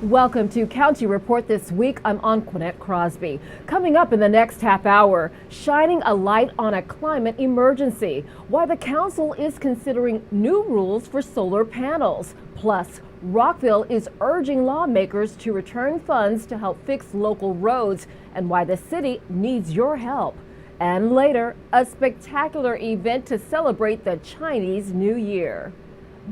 Welcome to County Report this week. I'm Anquinette Crosby. Coming up in the next half hour, shining a light on a climate emergency, why the council is considering new rules for solar panels. Plus, Rockville is urging lawmakers to return funds to help fix local roads and why the city needs your help. And later, a spectacular event to celebrate the Chinese New Year.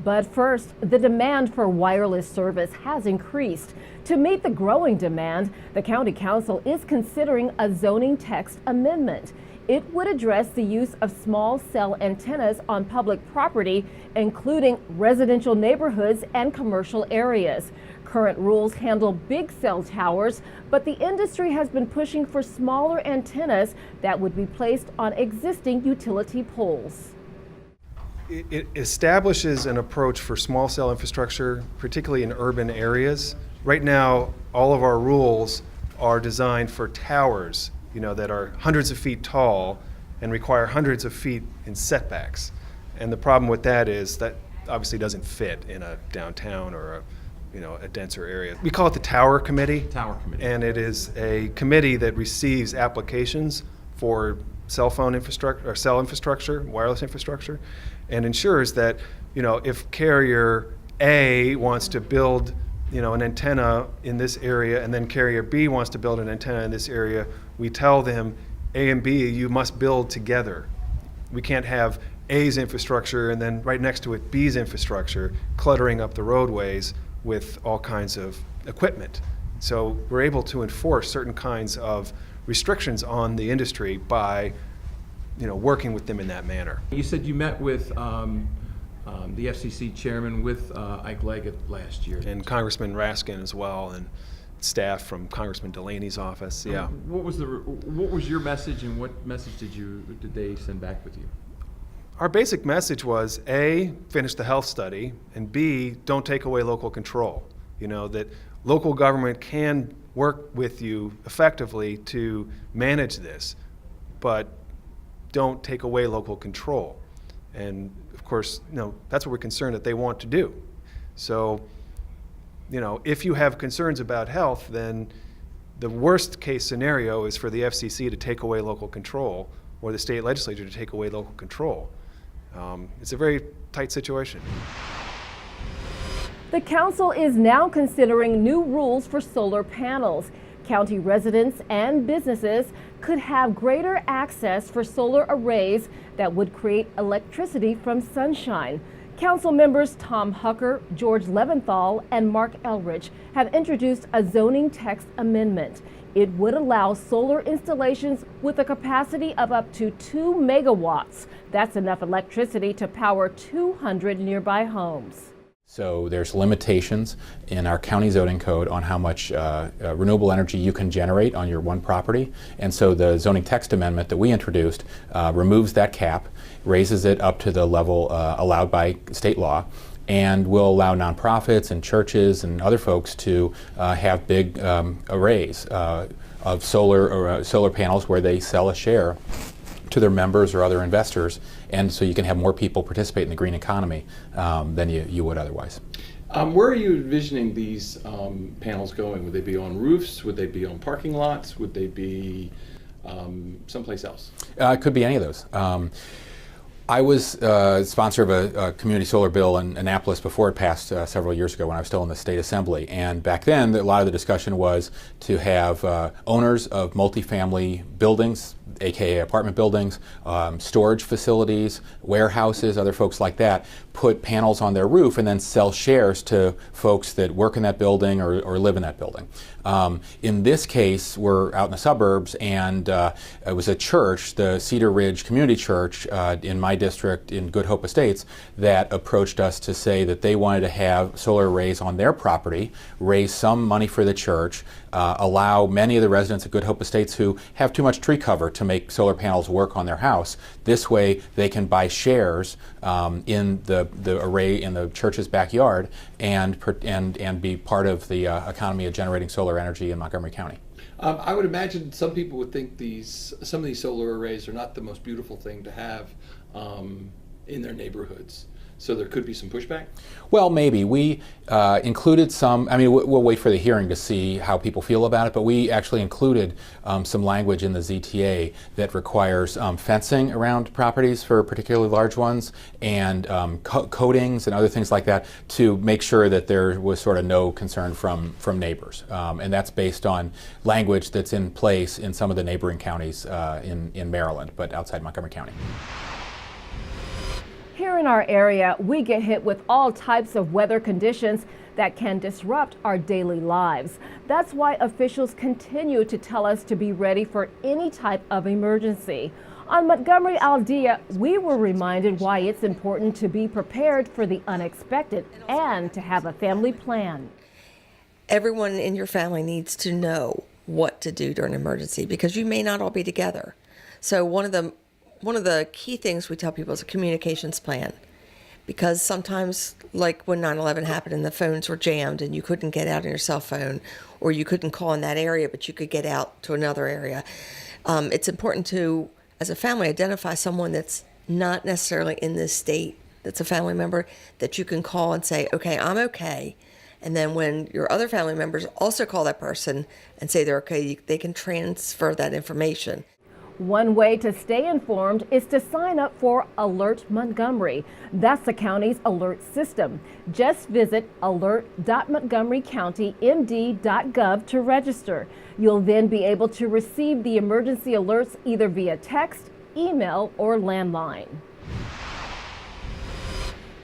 But first, the demand for wireless service has increased. To meet the growing demand, the County Council is considering a zoning text amendment. It would address the use of small cell antennas on public property, including residential neighborhoods and commercial areas. Current rules handle big cell towers, but the industry has been pushing for smaller antennas that would be placed on existing utility poles. It establishes an approach for small cell infrastructure, particularly in urban areas. Right now, all of our rules are designed for towers, that are hundreds of feet tall and require hundreds of feet in setbacks. And the problem with that is that obviously doesn't fit in a downtown or a denser area. We call it the Tower Committee. Tower Committee. And it is a committee that receives applications for cell phone infrastructure or cell infrastructure, wireless infrastructure, and ensures that, if carrier A wants to build, an antenna in this area, and then carrier B wants to build an antenna in this area, we tell them, A and B, you must build together. We can't have A's infrastructure and then right next to it B's infrastructure cluttering up the roadways with all kinds of equipment. So we're able to enforce certain kinds of restrictions on the industry by working with them in that manner. You said you met with the FCC chairman with Ike Leggett last year. And Congressman Raskin as well, and staff from Congressman Delaney's office. Yeah. What was your message, and what message did they send back with you? Our basic message was A, finish the health study, and B, don't take away local control. That local government can work with you effectively to manage this, but don't take away local control. And of course, that's what we're concerned that they want to do. So, if you have concerns about health, then the worst case scenario is for the FCC to take away local control or the state legislature to take away local control. It's a very tight situation. The council is now considering new rules for solar panels. County residents and businesses could have greater access for solar arrays that would create electricity from sunshine. Council members Tom Hucker, George Leventhal, and Mark Elrich have introduced a zoning text amendment. It would allow solar installations with a capacity of up to 2 megawatts. That's enough electricity to power 200 nearby homes. So there's limitations in our county zoning code on how much renewable energy you can generate on your one property. And so the zoning text amendment that we introduced removes that cap, raises it up to the level allowed by state law, and will allow nonprofits and churches and other folks to have big arrays of solar panels where they sell a share to their members or other investors, and so you can have more people participate in the green economy than you would otherwise. Where are you envisioning these panels going? Would they be on roofs? Would they be on parking lots? Would they be someplace else? It could be any of those. I was sponsor of a community solar bill in Annapolis before it passed several years ago when I was still in the state assembly. And back then, a lot of the discussion was to have owners of multifamily buildings, aka apartment buildings, storage facilities, warehouses, other folks like that, put panels on their roof and then sell shares to folks that work in that building or live in that building. In this case, we're out in the suburbs, and it was a church, the Cedar Ridge Community Church in my district in Good Hope Estates, that approached us to say that they wanted to have solar arrays on their property, raise some money for the church, allow many of the residents at Good Hope Estates who have too much tree cover to make solar panels work on their house. This way they can buy shares in the array in the church's backyard and be part of the economy of generating solar energy in Montgomery County. I would imagine some people would think some of these solar arrays are not the most beautiful thing to have in their neighborhoods. So there could be some pushback? Well, maybe. We included some, I mean, we'll wait for the hearing to see how people feel about it, but we actually included some language in the ZTA that requires fencing around properties for particularly large ones, and coatings and other things like that, to make sure that there was sort of no concern from neighbors. And that's based on language that's in place in some of the neighboring counties in Maryland, but outside Montgomery County. Here in our area, we get hit with all types of weather conditions that can disrupt our daily lives. That's why officials continue to tell us to be ready for any type of emergency. On Montgomery Al Dia, we were reminded why it's important to be prepared for the unexpected and to have a family plan. Everyone in your family needs to know what to do during an emergency, because you may not all be together. So one of the key things we tell people is a communications plan, because sometimes, like when 9/11 happened and the phones were jammed and you couldn't get out on your cell phone, or you couldn't call in that area but you could get out to another area, it's important to, as a family, identify someone that's not necessarily in this state, that's a family member that you can call and say, okay, I'm okay. And then when your other family members also call that person and say they're okay, they can transfer that information. One way to stay informed is to sign up for Alert Montgomery. That's the county's alert system. Just visit alert.montgomerycountymd.gov to register. You'll then be able to receive the emergency alerts either via text, email, or landline.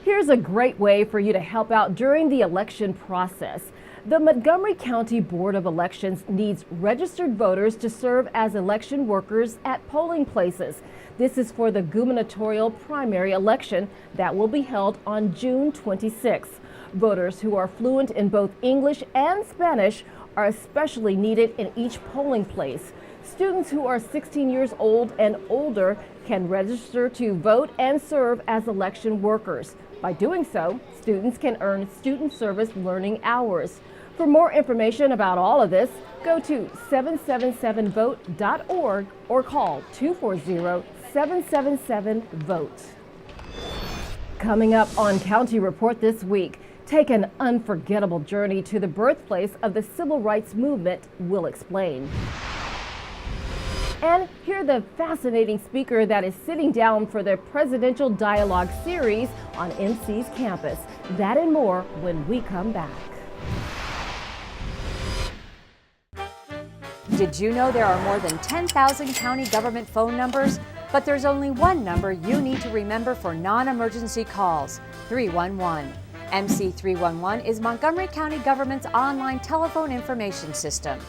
Here's a great way for you to help out during the election process. The Montgomery County Board of Elections needs registered voters to serve as election workers at polling places. This is for the gubernatorial primary election that will be held on June 26th. Voters who are fluent in both English and Spanish are especially needed in each polling place. Students who are 16 years old and older can register to vote and serve as election workers. By doing so, students can earn student service learning hours. For more information about all of this, go to 777vote.org or call 240-777-VOTE. Coming up on County Report this week, take an unforgettable journey to the birthplace of the civil rights movement. We'll explain. And hear the fascinating speaker that is sitting down for the Presidential Dialogue series on NC's campus. That and more when we come back. Did you know there are more than 10,000 county government phone numbers? But there's only one number you need to remember for non-emergency calls: 311. MC311 is Montgomery County government's online telephone information system.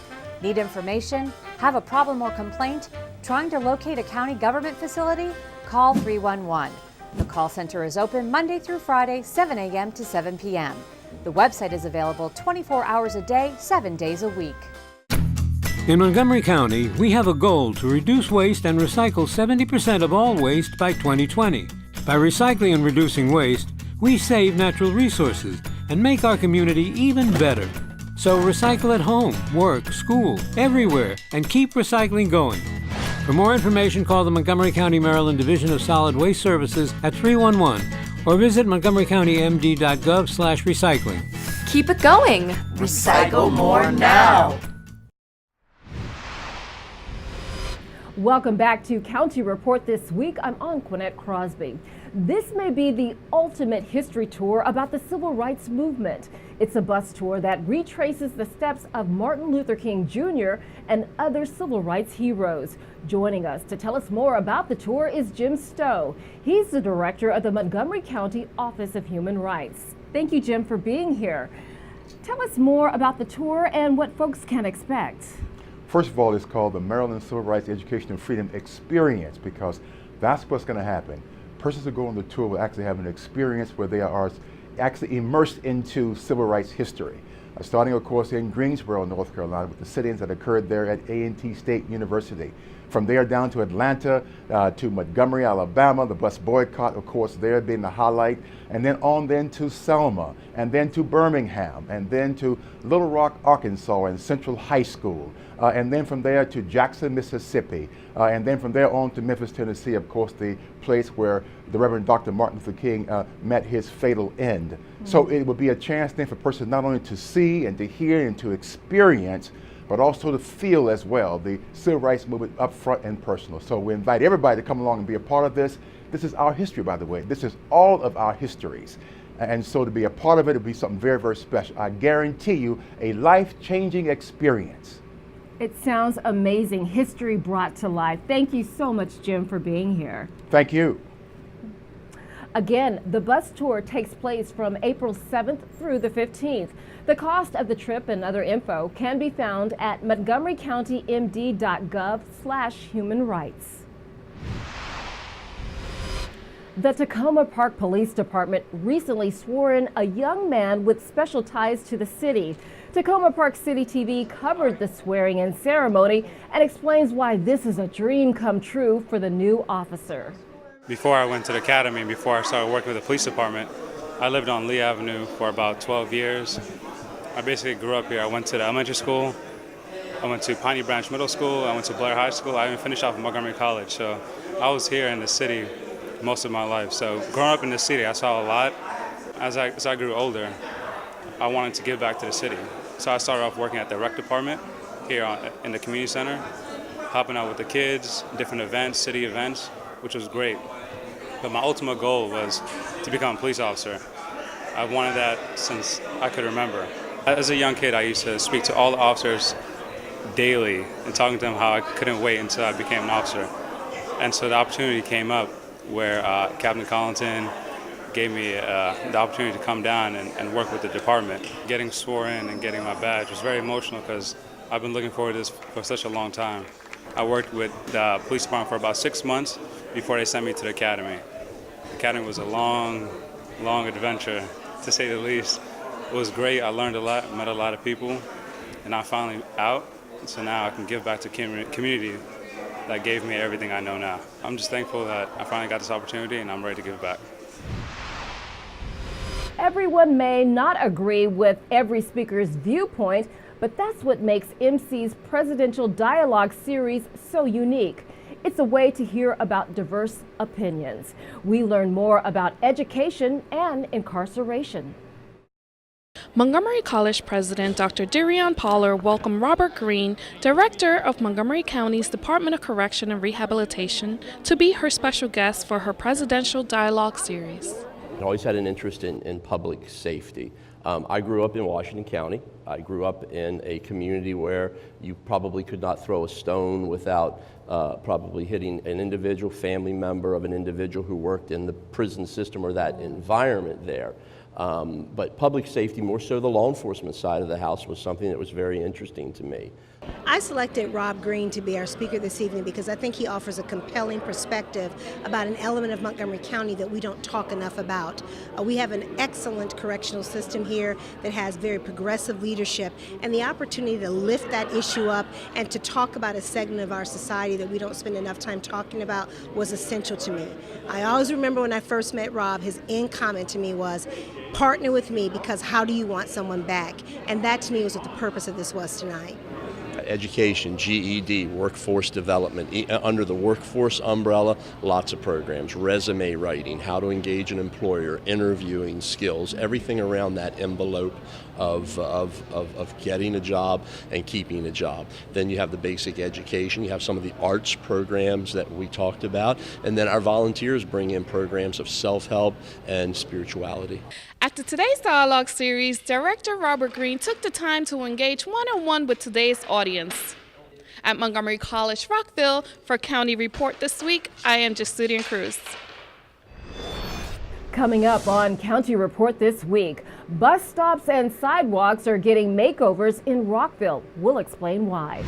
Need information? Have a problem or complaint? Trying to locate a county government facility? Call 311. The call center is open Monday through Friday, 7 a.m. to 7 p.m. The website is available 24 hours a day, 7 days a week. In Montgomery County, we have a goal to reduce waste and recycle 70% of all waste by 2020. By recycling and reducing waste, we save natural resources and make our community even better. So recycle at home, work, school, everywhere, and keep recycling going. For more information, call the Montgomery County, Maryland Division of Solid Waste Services at 311 or visit montgomerycountymd.gov/recycling. Keep it going. Recycle more now. Welcome back to County Report this week. I'm Anquinette Crosby. This may be the ultimate history tour about the civil rights movement. It's a bus tour that retraces the steps of Martin Luther King Jr. and other civil rights heroes. Joining us to tell us more about the tour is Jim Stowe. He's the director of the Montgomery County Office of Human Rights. Thank you, Jim, for being here. Tell us more about the tour and what folks can expect. First of all, it's called the Maryland Civil Rights Education and Freedom Experience, because that's what's going to happen. Persons who go on the tour will actually have an experience where they are actually immersed into civil rights history. Starting, of course, in Greensboro, North Carolina, with the sit-ins that occurred there at A&T State University. From there down to Atlanta, to Montgomery, Alabama, the bus boycott, of course, there being the highlight, and then on then to Selma, and then to Birmingham, and then to Little Rock, Arkansas, and Central High School, and then from there to Jackson, Mississippi, and then from there on to Memphis, Tennessee, of course, the place where the Reverend Dr. Martin Luther King met his fatal end. Mm-hmm. So it would be a chance then for persons not only to see and to hear and to experience, but also to feel as well the civil rights movement up front and personal. So we invite everybody to come along and be a part of this. This is our history, by the way. This is all of our histories. And so to be a part of it would be something very, very special. I guarantee you a life-changing experience. It sounds amazing. History brought to life. Thank you so much, Jim, for being here. Thank you. Again, the bus tour takes place from April 7th through the 15th. The cost of the trip and other info can be found at montgomerycountymd.gov/human rights. The Tacoma Park Police Department recently swore in a young man with special ties to the city. Tacoma Park City TV covered the swearing-in ceremony and explains why this is a dream come true for the new officer. Before I went to the academy, before I started working with the police department, I lived on Lee Avenue for about 12 years. I basically grew up here. I went to the elementary school, I went to Piney Branch Middle School, I went to Blair High School, I even finished off at Montgomery College. So I was here in the city most of my life. So growing up in the city, I saw a lot. As I grew older, I wanted to give back to the city. So I started off working at the rec department here in the community center, helping out with the kids, different events, city events, which was great. But my ultimate goal was to become a police officer. I've wanted that since I could remember. As a young kid, I used to speak to all the officers daily and talking to them how I couldn't wait until I became an officer. And so the opportunity came up where Captain Collington gave me the opportunity to come down and work with the department. Getting sworn in and getting my badge was very emotional because I've been looking forward to this for such a long time. I worked with the police department for about 6 months before they sent me to the academy. The academy was a long, long adventure, to say the least. It was great. I learned a lot, met a lot of people, and I'm finally out. So now I can give back to the community that gave me everything I know now. I'm just thankful that I finally got this opportunity and I'm ready to give back. Everyone may not agree with every speaker's viewpoint, but that's what makes MC's Presidential Dialogue series so unique. It's a way to hear about diverse opinions. We learn more about education and incarceration. Montgomery College President Dr. Darion Pollard welcomed Robert Green, Director of Montgomery County's Department of Correction and Rehabilitation, to be her special guest for her Presidential Dialogue series. I always had an interest in public safety. I grew up in Washington County. I grew up in a community where you probably could not throw a stone without probably hitting an individual family member of an individual who worked in the prison system or that environment there. But public safety, more so the law enforcement side of the house, was something that was very interesting to me. I selected Rob Green to be our speaker this evening because I think he offers a compelling perspective about an element of Montgomery County that we don't talk enough about. We have an excellent correctional system here that has very progressive leadership, and the opportunity to lift that issue up and to talk about a segment of our society that we don't spend enough time talking about was essential to me. I always remember when I first met Rob, his end comment to me was, "Partner with me, because how do you want someone back?" And that to me was what the purpose of this was tonight. Education, GED, workforce development. Under the workforce umbrella, lots of programs. Resume writing, how to engage an employer, interviewing skills, everything around that envelope of getting a job and keeping a job. Then you have the basic education, you have some of the arts programs that we talked about, and then our volunteers bring in programs of self-help and spirituality. After today's dialogue series, Director Robert Green took the time to engage one-on-one with today's audience. At Montgomery College, Rockville, for County Report this week, I am Justidian Cruz. Coming up on County Report this week, bus stops and sidewalks are getting makeovers in Rockville. We'll explain why.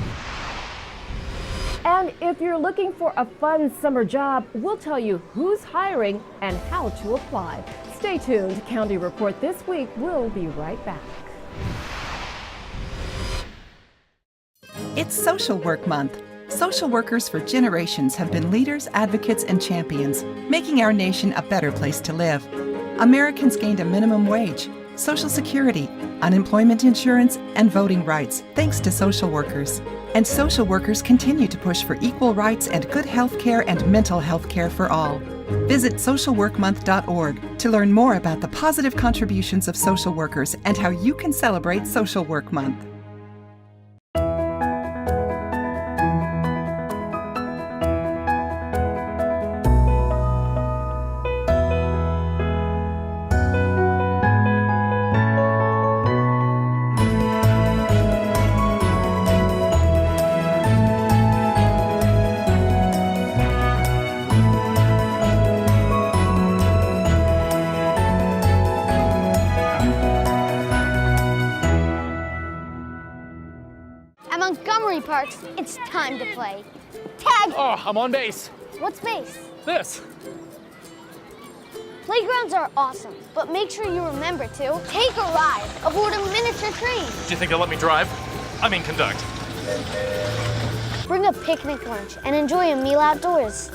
And if you're looking for a fun summer job, we'll tell you who's hiring and how to apply. Stay tuned. County Report this week. We'll be right back. It's Social Work Month. Social workers for generations have been leaders, advocates, and champions, making our nation a better place to live. Americans gained a minimum wage, Social Security, unemployment insurance, and voting rights thanks to social workers. And social workers continue to push for equal rights and good health care and mental health care for all. Visit socialworkmonth.org to learn more about the positive contributions of social workers and how you can celebrate Social Work Month. At Montgomery Parks, it's time to play tag. Oh, I'm on base. What's base? This. Playgrounds are awesome, but make sure you remember to take a ride aboard a miniature train. Do you think they'll let me drive? I mean conduct. Bring a picnic lunch and enjoy a meal outdoors.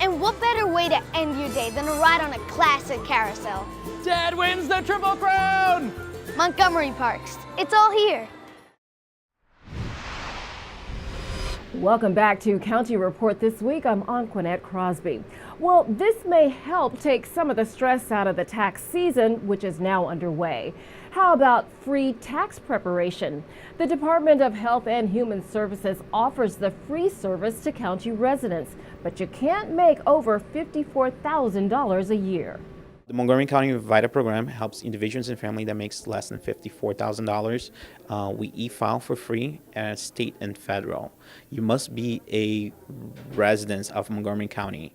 And what better way to end your day than a ride on a classic carousel? Dad wins the Triple Crown! Montgomery Parks, it's all here. Welcome back to County Report This Week. I'm Anquinette Crosby. Well, this may help take some of the stress out of the tax season, which is now underway. How about free tax preparation? The Department of Health and Human Services offers the free service to county residents, but you can't make over $54,000 a year. The Montgomery County VITA program helps individuals and families that makes less than $54,000. We e-file for free at state and federal. You must be a resident of Montgomery County.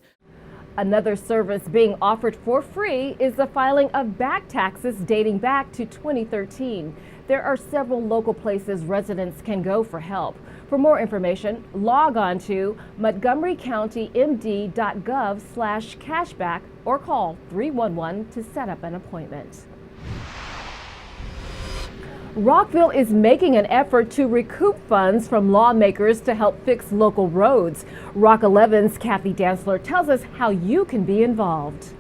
Another service being offered for free is the filing of back taxes dating back to 2013. There are several local places residents can go for help. For more information, log on to montgomerycountymd.gov/cashback or call 311 to set up an appointment. Rockville is making an effort to recoup funds from lawmakers to help fix local roads. Rock 11's Kathy Dantzler tells us how you can be involved.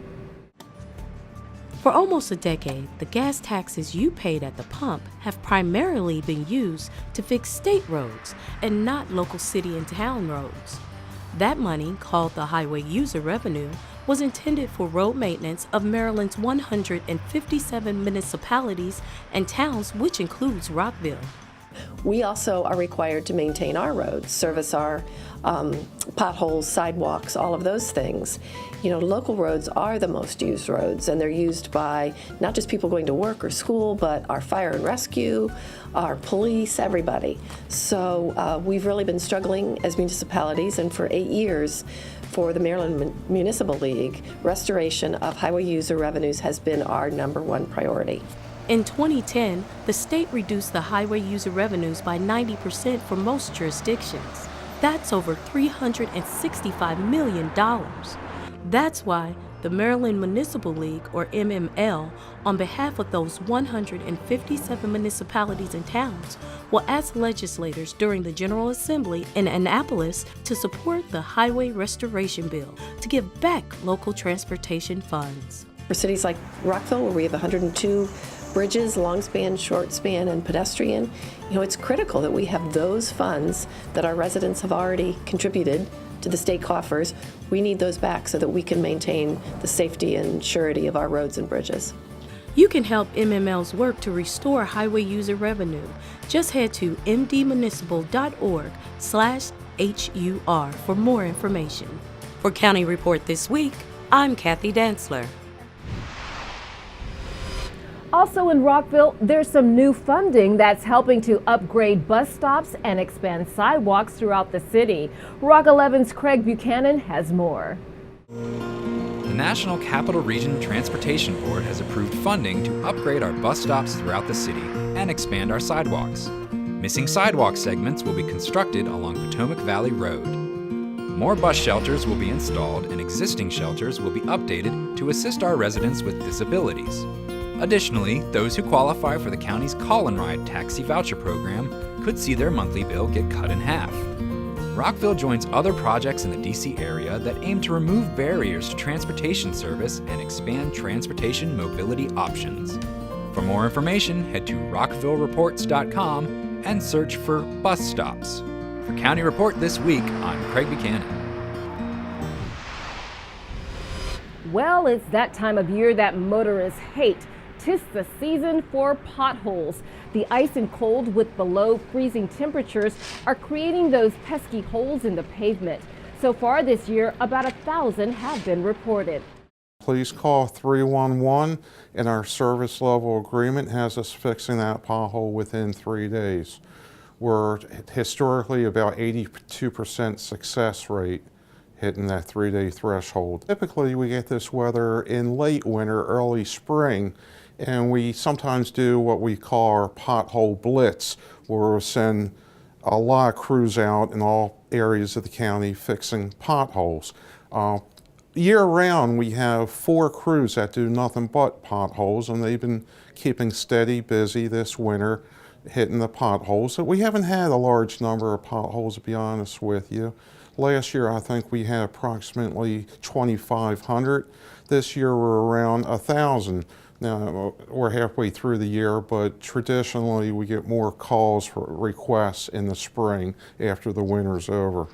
For almost a decade, the gas taxes you paid at the pump have primarily been used to fix state roads and not local city and town roads. That money, called the highway user revenue, was intended for road maintenance of Maryland's 157 municipalities and towns, which includes Rockville. We also are required to maintain our roads, service our potholes, sidewalks, all of those things. You know, local roads are the most used roads, and they're used by not just people going to work or school, but our fire and rescue, our police, everybody. So we've really been struggling as municipalities, and for 8 years, for the Maryland Municipal League, restoration of highway user revenues has been our #1 priority. In 2010, the state reduced the highway user revenues by 90% for most jurisdictions. That's over $365 million. That's why the Maryland Municipal League, or MML, on behalf of those 157 municipalities and towns, will ask legislators during the General Assembly in Annapolis to support the Highway Restoration Bill to give back local transportation funds. For cities like Rockville, where we have 102 bridges, long span, short span, and pedestrian, you know, it's critical that we have those funds that our residents have already contributed to the state coffers. We need those back so that we can maintain the safety and surety of our roads and bridges. You can help MML's work to restore highway user revenue. Just head to mdmunicipal.org/HUR for more information. For County Report This Week, I'm Kathy Dantzler. Also in Rockville, there's some new funding that's helping to upgrade bus stops and expand sidewalks throughout the city. Rock 11's Craig Buchanan has more. The National Capital Region Transportation Board has approved funding to upgrade our bus stops throughout the city and expand our sidewalks. Missing sidewalk segments will be constructed along Potomac Valley Road. More bus shelters will be installed and existing shelters will be updated to assist our residents with disabilities. Additionally, those who qualify for the county's Call and Ride taxi voucher program could see their monthly bill get cut in half. Rockville joins other projects in the DC area that aim to remove barriers to transportation service and expand transportation mobility options. For more information, head to rockvillereports.com and search for bus stops. For County Report This Week, I'm Craig Buchanan. Well, it's that time of year that motorists hate. 'Tis the season for potholes. The ice and cold with below freezing temperatures are creating those pesky holes in the pavement. So far this year, about 1,000 have been reported. Please call 311, and our service level agreement has us fixing that pothole within 3 days. We're historically about 82% success rate hitting that 3-day threshold. Typically, we get this weather in late winter, early spring, and we sometimes do what we call our pothole blitz, where we'll send a lot of crews out in all areas of the county fixing potholes. Year-round, we have 4 crews that do nothing but potholes, and they've been keeping steady, busy this winter, hitting the potholes. So we haven't had a large number of potholes, to be honest with you. Last year, I think we had approximately 2,500. This year, we're around 1,000. Now, we're halfway through the year, but traditionally, we get more calls for requests in the spring after the winter's over.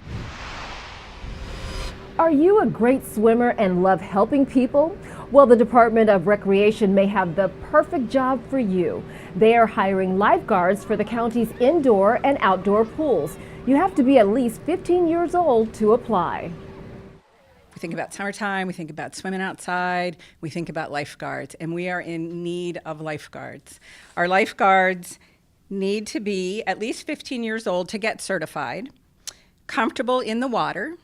Are you a great swimmer and love helping people? Well, the Department of Recreation may have the perfect job for you. They are hiring lifeguards for the county's indoor and outdoor pools. You have to be at least 15 years old to apply. We think about summertime, we think about swimming outside, we think about lifeguards, and we are in need of lifeguards. Our lifeguards need to be at least 15 years old to get certified, comfortable in the water.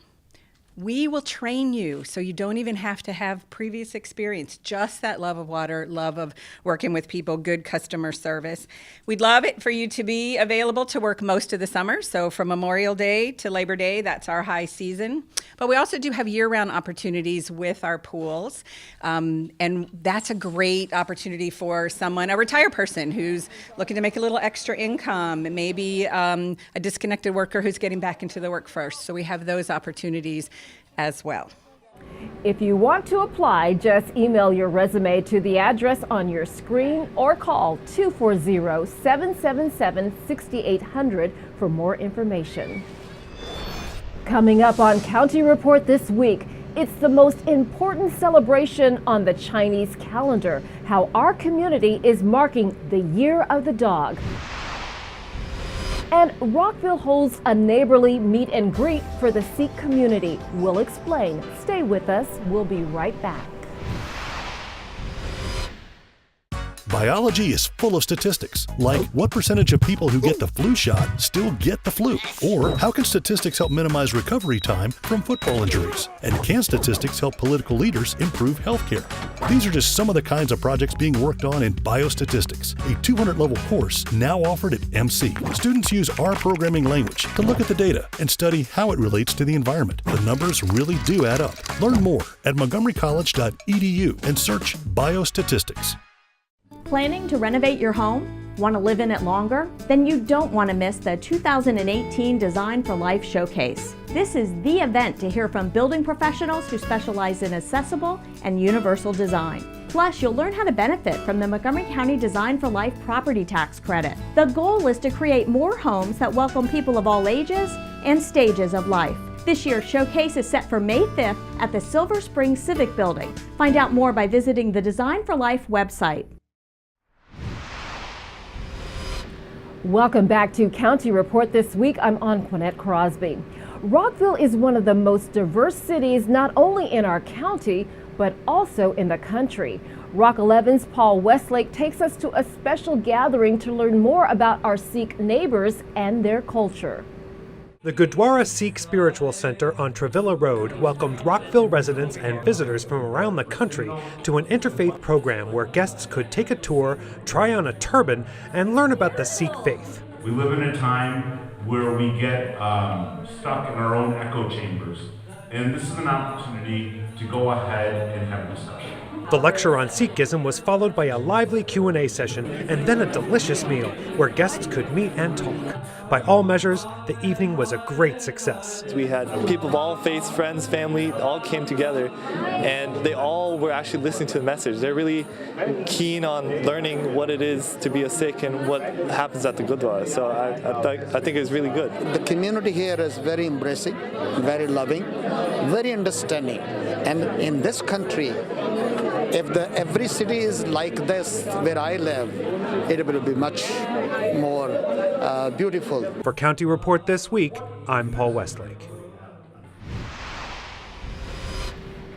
We will train you so you don't even have to have previous experience, just that love of water, love of working with people, good customer service. We'd love it for you to be available to work most of the summer. So from Memorial Day to Labor Day, that's our high season. But we also do have year-round opportunities with our pools. And that's a great opportunity for someone, a retired person who's looking to make a little extra income, maybe a disconnected worker who's getting back into the workforce. So we have those opportunities as well. If you want to apply, just email your resume to the address on your screen or call 240-777-6800 for more information. Coming up on County Report this week, it's the most important celebration on the Chinese calendar, how our community is marking the Year of the Dog. And Rockville holds a neighborly meet and greet for the Sikh community. We'll explain. Stay with us. We'll be right back. Biology is full of statistics, like what percentage of people who get the flu shot still get the flu? Or how can statistics help minimize recovery time from football injuries? And can statistics help political leaders improve healthcare? These are just some of the kinds of projects being worked on in Biostatistics, a 200-level course now offered at MC. Students use R programming language to look at the data and study how it relates to the environment. The numbers really do add up. Learn more at montgomerycollege.edu and search Biostatistics. Planning to renovate your home? Want to live in it longer? Then you don't want to miss the 2018 Design for Life Showcase. This is the event to hear from building professionals who specialize in accessible and universal design. Plus, you'll learn how to benefit from the Montgomery County Design for Life property tax credit. The goal is to create more homes that welcome people of all ages and stages of life. This year's showcase is set for May 5th at the Silver Spring Civic Building. Find out more by visiting the Design for Life website. Welcome back to County Report this week. I'm Anquinette Crosby. Rockville is one of the most diverse cities not only in our county, but also in the country. Rock 11's Paul Westlake takes us to a special gathering to learn more about our Sikh neighbors and their culture. The Gurdwara Sikh Spiritual Center on Trevilla Road welcomed Rockville residents and visitors from around the country to an interfaith program where guests could take a tour, try on a turban, and learn about the Sikh faith. We live in a time where we get stuck in our own echo chambers, and this is an opportunity to go ahead and have a discussion. The lecture on Sikhism was followed by a lively Q&A session and then a delicious meal where guests could meet and talk. By all measures, the evening was a great success. We had people of all faiths, friends, family, all came together, and they all were actually listening to the message. They're really keen on learning what it is to be a Sikh and what happens at the Gurdwara. So I think it was really good. The community here is very embracing, very loving, very understanding. And in this country, if every city is like this where I live, it will be much more beautiful. For County Report This Week, I'm Paul Westlake.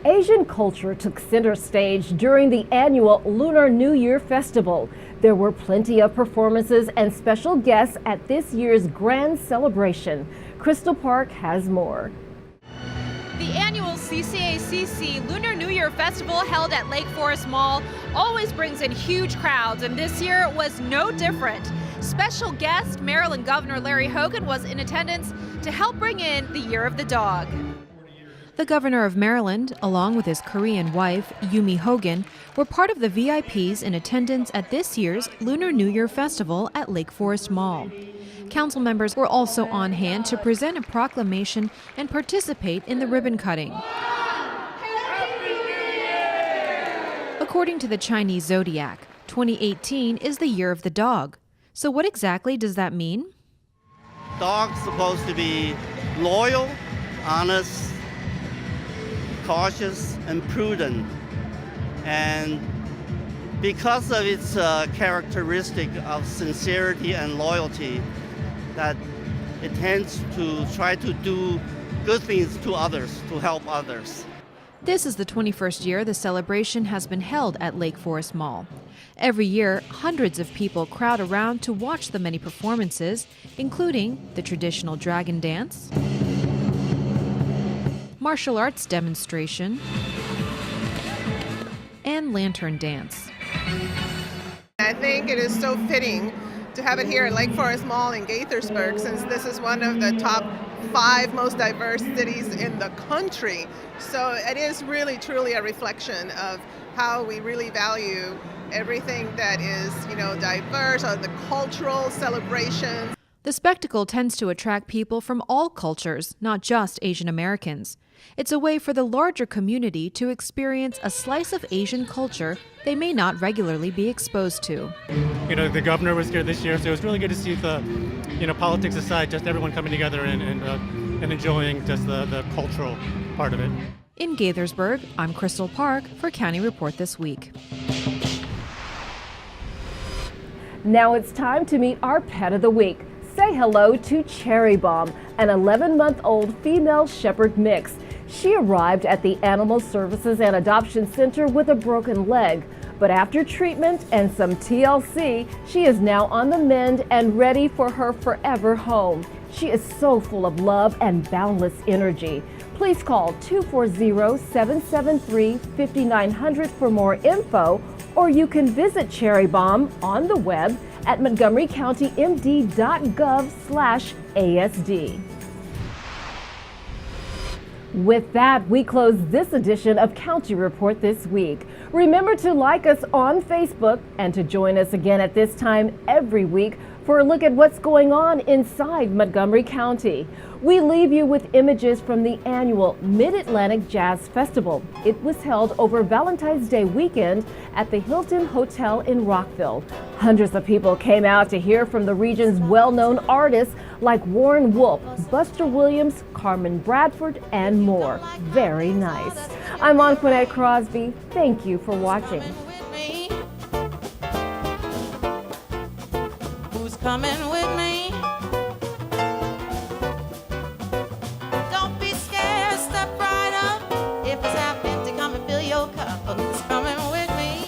Asian culture took center stage during the annual Lunar New Year festival. There were plenty of performances and special guests at this year's grand celebration. Crystal Park has more. The annual CCACC Lunar New Year Festival held at Lake Forest Mall always brings in huge crowds, and this year was no different. Special guest Maryland Governor Larry Hogan was in attendance to help bring in the Year of the Dog. The governor of Maryland, along with his Korean wife, Yumi Hogan, were part of the VIPs in attendance at this year's Lunar New Year Festival at Lake Forest Mall. Council members were also on hand to present a proclamation and participate in the ribbon cutting. According to the Chinese zodiac, 2018 is the Year of the Dog. So what exactly does that mean? Dog's supposed to be loyal, honest, cautious, and prudent. And because of its characteristic of sincerity and loyalty, that it tends to try to do good things to others, to help others. This is the 21st year the celebration has been held at Lake Forest Mall. Every year, hundreds of people crowd around to watch the many performances, including the traditional dragon dance, martial arts demonstration, and lantern dance. I think it is so fitting to have it here at Lake Forest Mall in Gaithersburg, since this is one of the top 5 most diverse cities in the country. So it is really truly a reflection of how we really value everything that is, diverse, or the cultural celebrations. The spectacle tends to attract people from all cultures, not just Asian Americans. It's a way for the larger community to experience a slice of Asian culture they may not regularly be exposed to. The governor was here this year, so it was really good to see the, politics aside, just everyone coming together and enjoying just the cultural part of it. In Gaithersburg, I'm Crystal Park for County Report This Week. Now it's time to meet our pet of the week. Say hello to Cherry Bomb, an 11-month-old female shepherd mix. She arrived at the Animal Services and Adoption Center with a broken leg, but after treatment and some TLC, she is now on the mend and ready for her forever home. She is so full of love and boundless energy. Please call 240-773-5900 for more info, or you can visit Cherry Bomb on the web at montgomerycountymd.gov/ASD. With that, we close this edition of County Report This Week. Remember to like us on Facebook and to join us again at this time every week for a look at what's going on inside Montgomery County. We leave you with images from the annual Mid-Atlantic Jazz Festival. It was held over Valentine's Day weekend at the Hilton Hotel in Rockville. Hundreds of people came out to hear from the region's well-known artists like Warren Wolf, Buster Williams, Carmen Bradford, and more. Very nice. I'm Anquinette Crosby. Thank you for watching. Who's coming with me? Don't be scared, step right up. If it's half empty, come and fill your cup. Who's coming with me?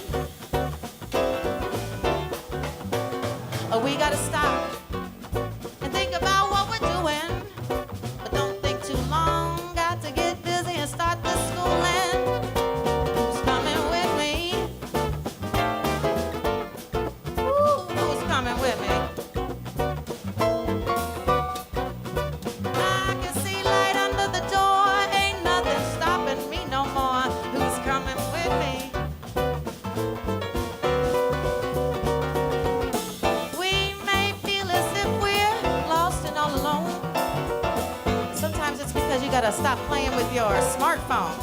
We gotta stop and think about what we're doing, but don't think too long. Got to get busy and start the schooling. Who's coming with me? Ooh, who's coming with me? stop playing with your smartphone.